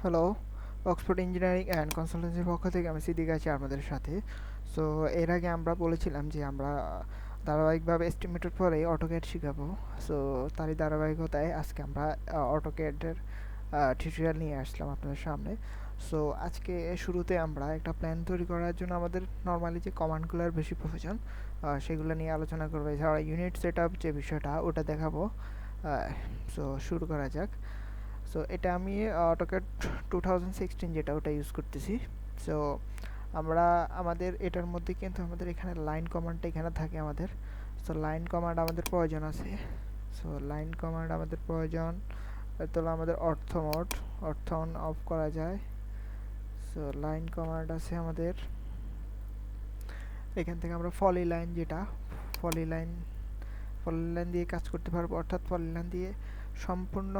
Hello, Oxford engineering and কনসালটেন্সির পক্ষ থেকে আমি সিদ্দিক আছি আপনাদের সাথে। সো এর আগে আমরা বলেছিলাম যে আমরা ধারাবাহিকভাবে এস্টিমেটের পরে অটোক্যাড শিখাবো। সো তারই ধারাবাহিকতায় আজকে আমরা অটোক্যাডের টিউটোরিয়াল নিয়ে আসলাম আপনাদের সামনে। সো আজকে শুরুতে আমরা একটা প্ল্যান তৈরি করার জন্য আমাদের নর্মালি যে কমান্ডগুলোর বেশি প্রয়োজন সেগুলো নিয়ে আলোচনা করবো। এছাড়া ইউনিট সেট আপ যে বিষয়টা ওটা দেখাবো। সো শুরু করা যাক। সো এটা আমি অটোক্যাড 2016 যেটা ওটা ইউজ করতেছি। সো আমরা আমাদের এটার মধ্যে কিন্তু আমাদের এখানে লাইন কমান্ডটা এখানে থাকে আমাদের। সো লাইন কমান্ড আমাদের প্রয়োজন আছে। সো লাইন কমান্ড আমাদের প্রয়োজন। তাহলে আমাদের অর্থ মোড অর্থ অন অফ করা যায়। সো লাইন কমান্ড আছে আমাদের। এখান থেকে আমরা ফলি লাইন যেটা ফলি লাইন ফলি লাইন দিয়ে কাজ করতে পারবো, অর্থাৎ ফলি লাইন দিয়ে সম্পূর্ণ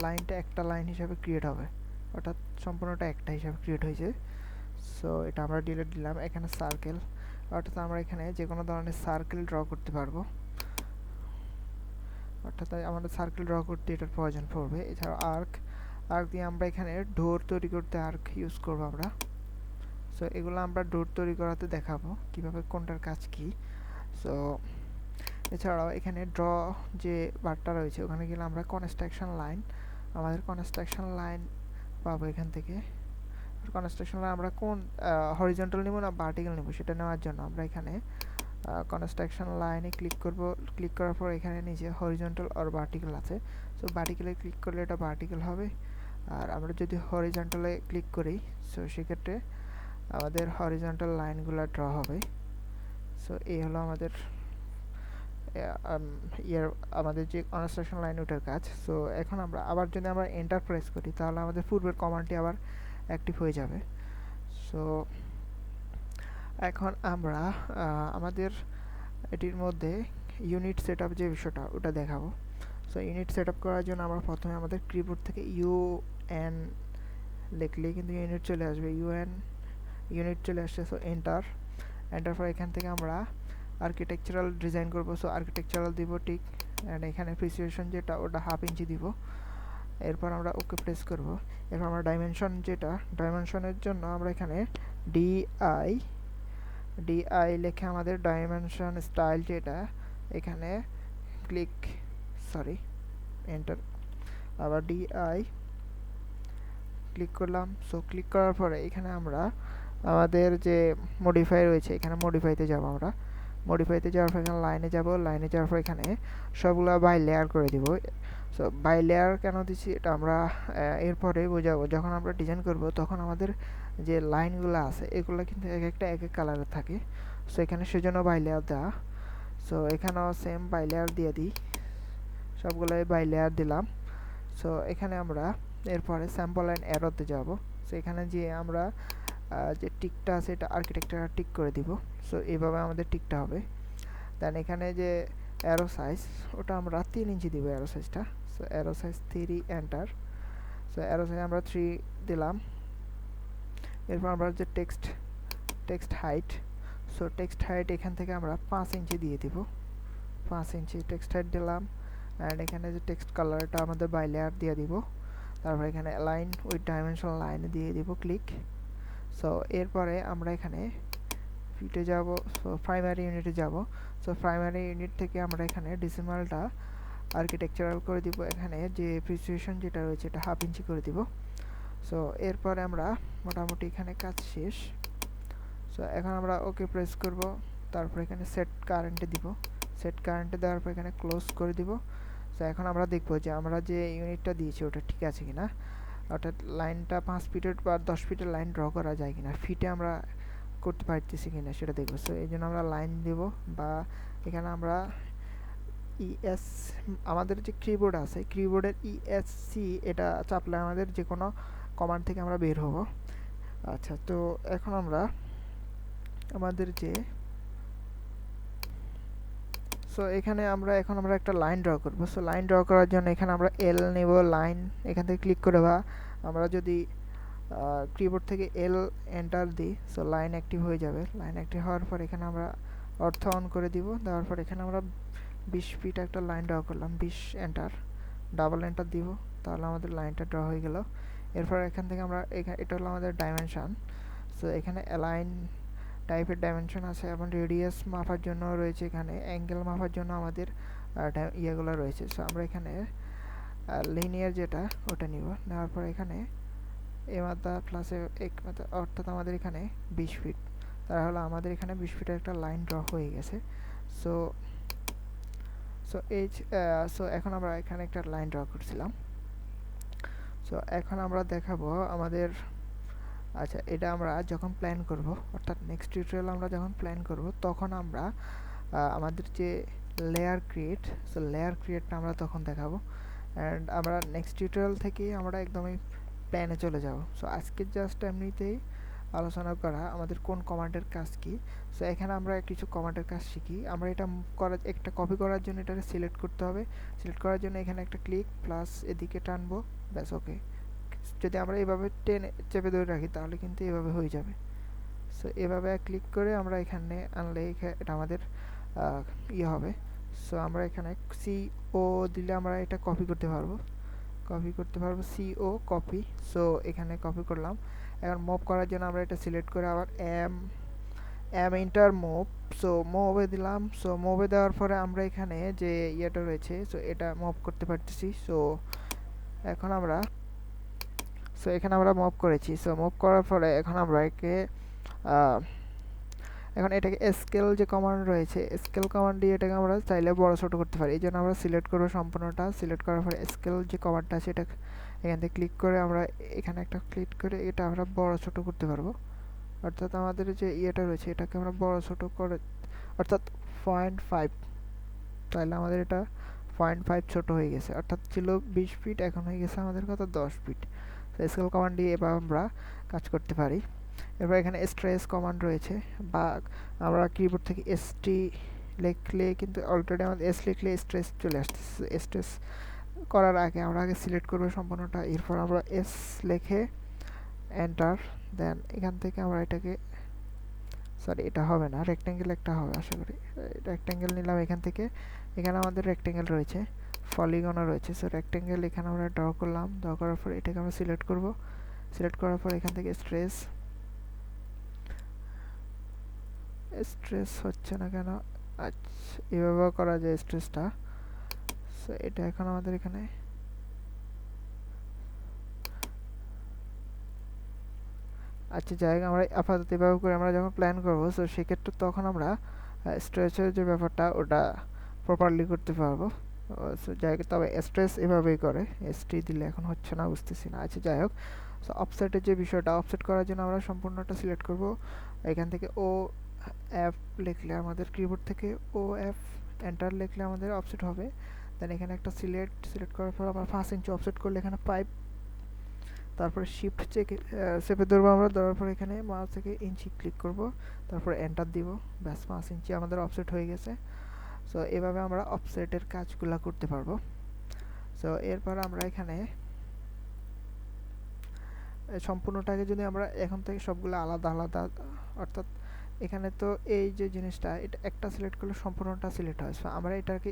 লাইনটা একটা লাইন হিসাবে ক্রিয়েট হবে, অর্থাৎ সম্পূর্ণটা একটা হিসাবে ক্রিয়েট হয়েছে। সো এটা আমরা ডিলিট দিলাম। এখানে সার্কেল, অর্থাৎ আমরা এখানে যে কোনো ধরনের সার্কেল ড্র করতে পারবো, অর্থাৎ আমাদের সার্কেল ড্র করতে এটার প্রয়োজন পড়বে। এছাড়াও আর্ক আর্ক দিয়ে আমরা এখানে ডোর তৈরি করতে আর্ক ইউজ করবো আমরা। সো এগুলো আমরা ডোর তৈরি করাতে দেখাবো কিভাবে কোনটার কাজ কি। সো এছাড়াও এখানে ড্র যে বারটা রয়েছে ওখানে গেলে আমরা কনস্ট্রাকশন লাইন, আমাদের কনস্ট্রাকশন লাইন পাবো এখান থেকে। কনস্ট্রাকশন লাইন আমরা কোন হরিজন্টাল নেব না ভার্টিক্যাল নেব সেটা নেওয়ার জন্য আমরা এখানে কনস্ট্রাকশন লাইনে ক্লিক করব। ক্লিক করার পর এখানে নিচে হরিজন্টাল আর ভার্টিক্যাল আছে। সো ভার্টিক্যালে ক্লিক করলে এটা ভার্টিক্যাল হবে, আর আমরা যদি হরিজন্টালে ক্লিক করি সো সেক্ষেত্রে আমাদের হরিজন্টাল লাইনগুলো ড্র হবে। সো এই হলো আমাদের আমাদের যে কনস্ট্রাকশন লাইন ওটার কাজ। সো এখন আমরা আবার যদি আমরা এন্টার প্রেস করি তাহলে আমাদের পূর্বের কমান্ডটি আবার অ্যাক্টিভ হয়ে যাবে। সো এখন আমরা আমাদের এটির মধ্যে ইউনিট সেট আপ যে বিষয়টা ওটা দেখাবো। সো ইউনিট সেট আপ করার জন্য আমরা প্রথমে আমাদের কিবোর্ড থেকে UN লিখলেই কিন্তু ইউনিট চলে আসবে। ইউনিট চলে আসছে। সো এন্টার পর এখান থেকে আমরা আর্কিটেকচারাল ডিজাইন করব। সো আর্কিটেকচারাল দিব টিক, অ্যান্ড এখানে প্রিসিশন যেটা ওটা 1/2 ইঞ্চি দিব। এরপর আমরা ওকে প্রেস করব। এরপর আমরা ডাইমেনশন যেটা ডাইমেনশনের জন্য আমরা এখানে ডিআই লিখে আমাদের ডাইমেনশন স্টাইল যেটা এখানে ক্লিক এন্টার, আবার ডিআই ক্লিক করলাম। সো ক্লিক করার পরে এখানে আমরা আমাদের যে মডিফাই রয়েছে এখানে মডিফাইতে যাব। আমরা মডিফাইতে যাওয়ার পর এখানে লাইনে যাব। লাইনে যাওয়ার পর এখানে সবগুলো বাই লেয়ার করে দিব। সো বাই লেয়ার কেন দিচ্ছি এটা আমরা এরপরে বোঝাবো। যখন আমরা ডিজাইন করব তখন আমাদের যে লাইনগুলো আছে এগুলো কিন্তু এক একটা এক এক কালারের থাকে। সো এখানে সেজন্য বাই লেয়ার দেওয়া। সো এখানেও সেম বাই লেয়ার দিয়ে দিই, সবগুলোই বাই লেয়ার দিলাম। সো এখানে আমরা এরপরে স্যাম্পল অ্যান্ড অ্যারোতে যাব। সো এখানে যে আমরা যে টিকটা আছে এটা আর্কিটেকচার টিক করে দিব। সো এইভাবে আমাদের টিকটা হবে। দেন এখানে যে অ্যারো সাইজ ওটা আমরা 3 ইঞ্চি দিব অ্যারো সাইজটা। So arrow size 3 enter. So arrow size আমরা 3 দিলাম। এরপর আমরা যে text height, so text height এখান থেকে আমরা 5 ইঞ্চি দিয়ে দিব। 5 ইঞ্চি টেক্সট হাইট দিলাম। অ্যান্ড এখানে যে টেক্সট কালারটা আমাদের বাই লেয়ার দিয়ে দিব। তারপর এখানে লাইন উইথ ডাইমেনশন লাইন দিয়ে দিব ক্লিক। সো এরপরে আমরা এখানে ফিটে যাব। সো প্রাইমারি ইউনিটে যাব। সো প্রাইমারি ইউনিট থেকে আমরা এখানে ডেসিমালটা আর্কিটেকচারাল করে দিব। এখানে যে প্রিসিশন যেটা রয়েছে এটা 1/2 ইঞ্চি করে দিব। সো এরপরে আমরা মোটামুটি এখানে কাজ শেষ। সো এখন আমরা ওকে প্রেস করব। তারপর এখানে সেট কারেন্টে দিব। সেট কারেন্টে দেওয়ার পর এখানে ক্লোজ করে দিব। সো এখন আমরা দেখব যে আমরা যে ইউনিটটা দিয়েছি ওটা ঠিক আছে কিনা, অর্থাৎ লাইনটা 5 ফিটের বা 10 ফিটের লাইন ড্র করা যায় কিনা, ফিটে আমরা করতে পারতেছি কিনা সেটা দেখব। সো এই জন্য আমরা লাইন দেব, বা এখানে আমরা ইএস আমাদের যে কিবোর্ড আছে কিবোর্ডের ESC এটা চাপলে আমাদের যে কোনো কমান্ড থেকে আমরা বের হব। আচ্ছা, তো এখন আমরা আমাদের যে সো এখানে এখন আমরা একটা লাইন ড্র করব। সো লাইন ড্র করার জন্য এখানে আমরা এল নেব। লাইন এখান থেকে ক্লিক করে, বা আমরা যদি কিবোর্ড থেকে এল এন্টার দিই সো লাইন অ্যাক্টিভ হয়ে যাবে। লাইন অ্যাক্টিভ হওয়ার পর এখানে আমরা অর্থ অন করে দিব। দেওয়ার পর এখানে আমরা 20 ফিট একটা লাইন ড্র করলাম। 20 এন্টার, ডাবল এন্টার দিব, তাহলে আমাদের লাইনটা ড্র হয়ে গেল। এরপর এখান থেকে আমরা এটা হলো আমাদের ডাইমেনশন। সো এখানে অ্যালাইন টাইপের ডাইমেনশন আছে এবং রেডিয়াস মাপার জন্য রয়েছে, এখানে অ্যাঙ্গেল মাপার জন্য আমাদের ইয়েগুলো রয়েছে। সো আমরা এখানে লিনিয়ার যেটা ওটা নিব, নেওয়ার পর এখানে এ মাত্রা প্লাসে এক মাত্রা, অর্থাৎ আমাদের এখানে 20 ফিট। তাহলে আমাদের এখানে 20 ফিটের একটা লাইন ড্র হয়ে গেছে। সো সো এই সো এখন আমরা এখানে একটা লাইন ড্র করছিলাম। সো এখন আমরা দেখাবো আমাদের, আচ্ছা এটা আমরা যখন প্ল্যান করব, অর্থাৎ নেক্সট টিউটোরিয়াল আমরা যখন প্ল্যান করব, তখন আমরা আমাদের যে লেয়ার ক্রিয়েট, সো লেয়ার ক্রিয়েটটা আমরা তখন দেখাবো। অ্যান্ড আমরা নেক্সট টিউটোরিয়াল থেকে আমরা একদমই প্ল্যানে চলে যাব। সো আজকে জাস্ট এমনিতেই আলোচনা করা আমাদের কোন কমান্ডের কাজ কি। সো এখানে আমরা কিছু কমান্ডের কাজ শিখি। আমরা এটা একটা কপি করার জন্য এটাকে সিলেক্ট করতে হবে। সিলেক্ট করার জন্য এখানে একটা ক্লিক প্লাস এদিকে টানবো, ব্যাস ওকে। যদি আমরা এভাবে টেনে চেপে ধরে রাখি তাহলে কিন্তু এভাবে হয়ে যাবে। সো এভাবে ক্লিক করে আমরা এখানে আনলে এটা আমাদের ইয়ে হবে। সো আমরা এখানে CO দিলে আমরা এটা কপি করতে পারবো, CO কপি। সো এখানে কপি করলাম। এখন মুভ করার জন্য আমরা এটা সিলেক্ট করে আবার এন্টার মুভ। সো মুভে দিলাম। সো মুভে দেওয়ার পরে আমরা এখানে যে ইয়েটা রয়েছে, সো এটা মুভ করতে পারতেছি। সো এখন আমরা এখানে আমরা মুভ করেছি। সো মুভ করার পরে এখন আমরা এখন এটাকে স্কেল যে কমান্ড রয়েছে, স্কেল কমান্ড দিয়ে এটাকে আমরা চাইলে বড় ছোট করতে পারি। এই জন্য আমরা সিলেক্ট করবো সম্পূর্ণটা। সিলেক্ট করার পরে স্কেল যে কমান্ডটা আছে এটা এখান থেকে ক্লিক করে আমরা এখানে একটা ক্লিক করে এটা আমরা বড় ছোট করতে পারবো। অর্থাৎ আমাদের যে ইয়েটা রয়েছে এটাকে আমরা বড় ছোট করে, অর্থাৎ 0.5, তাহলে আমাদের এটা 0.5 ছোট হয়ে গেছে। অর্থাৎ ছিল 20 ফিট, এখন হয়ে গেছে আমাদের কত, 10 ফিট। স্কেল কমান্ড দিয়ে এবার আমরা কাজ করতে পারি। এরপর এখানে স্ট্রেস কমান্ড রয়েছে, বা আমরা কিবোর্ড থেকে ST লিখলে কিন্তু অলরেডি আমাদের S লিখলে স্ট্রেস চলে আসতেছে। স্ট্রেস করার আগে আমরা আগে সিলেক্ট করবো সম্পূর্ণটা। এরপর আমরা S লিখে এন্টার, দেন এখান থেকে আমরা এটাকে, সরি এটা হবে না, রেক্টেঙ্গেল একটা হবে আশা করি। রেক্টেঙ্গেল নিলাম এখান থেকে। এখানে আমাদের রেক্টেঙ্গেল রয়েছে, পলিগনও রয়েছে। সো রেক্টেঙ্গেল এখানে আমরা ড্র করলাম। ড্র করার পর এটাকে আমরা সিলেক্ট করব। সিলেক্ট করার পর এখান থেকে স্ট্রেস হচ্ছে না কেন, আচ্ছা এভাবে করা যায় স্ট্রেসটা। সো এটা এখন আমাদের এখানে, আচ্ছা যাই হোক, আমরা আপাতত এভাবে করে আমরা যখন প্ল্যান করবো, সো সেক্ষেত্রে তখন আমরা স্ট্রেচের যে ব্যাপারটা ওটা প্রপারলি করতে পারবো। সো যাই হোক, তবে স্ট্রেস এভাবেই করে, ST দিলে এখন হচ্ছে না, বুঝতেছি না। আচ্ছা যাই হোক, সো অফসেটের যে বিষয়টা, অফসেট করার জন্য আমরা সম্পূর্ণটা সিলেক্ট করব। এখান থেকে OF লিখলে আমাদের কিবোর্ড থেকে OF এন্টার লিখলে আমাদের অফসেট হবে। দেন এখানে একটা সিলেক্ট করার পর আমরা 5 ইঞ্চি অফসেট করলে এখানে 5, তারপরে শিফট চেপে ধরবো আমরা। ধরার পর এখানে মাউস থেকে ইঞ্চি ক্লিক করব, তারপর এন্টার দিব, ব্যাস 5 ইঞ্চি আমাদের অফসেট হয়ে গেছে। সো এভাবে আমরা অফসেটের কাজগুলো করতে পারবো। সো এরপর আমরা এখানে সম্পূর্ণটাকে যদি আমরা এখন থেকে সবগুলো আলাদা আলাদা, অর্থাৎ এখানে তো এই যে জিনিসটা, এটা একটা সিলেক্ট করলে সম্পূর্ণটা সিলেক্ট হয়। সো আমরা এটাকে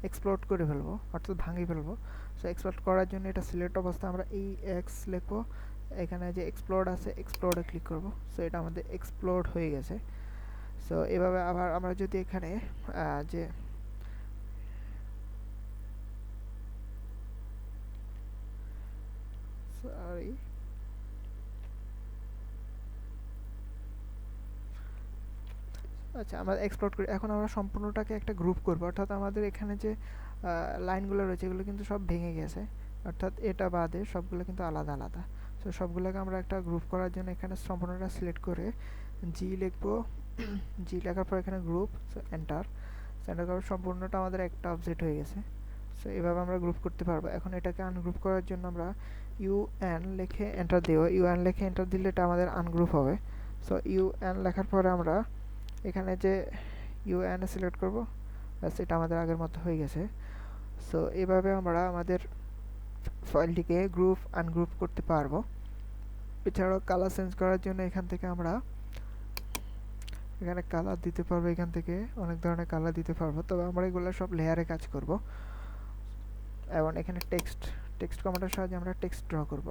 এক্সপ্লোড করে ফেলবো, অর্থাৎ ভাঙিয়ে ফেলবো। সো এক্সপ্লোড করার জন্য এটা সিলেক্ট অবস্থা আমরা EX লিখবো। এখানে যে এক্সপ্লোড আছে, এক্সপ্লোডে ক্লিক করব। সো এটা আমাদের এক্সপ্লোড হয়ে গেছে। সো এভাবে আবার আমরা যদি এখানে যে সরি আচ্ছা আমরা এক্সপ্লোর্ট করি। এখন আমরা সম্পূর্ণটাকে একটা গ্রুপ করব, অর্থাৎ আমাদের এখানে যে লাইনগুলো রয়েছে এগুলো কিন্তু সব ভেঙে গেছে, অর্থাৎ এটা বাদে সবগুলো কিন্তু আলাদা আলাদা। সো সবগুলোকে আমরা একটা গ্রুপ করার জন্য এখানে সম্পূর্ণটা সিলেক্ট করে G লিখবো। G লেখার পর এখানে গ্রুপ, সো এন্টার। এন্টার করার সম্পূর্ণটা আমাদের একটা অবজেক্ট হয়ে গেছে। সো এভাবে আমরা গ্রুপ করতে পারবো। এখন এটাকে আনগ্রুপ করার জন্য আমরা UN লিখে এন্টার দেব। UN লিখে এন্টার দিলে এটা আমাদের আনগ্রুপ হবে। সো UN লেখার পরে আমরা এখানে যে UN সিলেক্ট করব, ব্যাস এটা আমাদের আগের মতো হয়ে গেছে। সো এভাবে আমরা আমাদের ফাইলটিকে গ্রুপ আনগ্রুপ করতে পারবো। এছাড়াও কালার চেঞ্জ করার জন্য এখান থেকে আমরা এখানে কালার দিতে পারবো, এখান থেকে অনেক ধরনের কালার দিতে পারবো। তবে আমরা এগুলো সব লেয়ারে কাজ করব। এবং এখানে টেক্সট কমান্ডের সাহায্যে আমরা টেক্সট ড্র করব।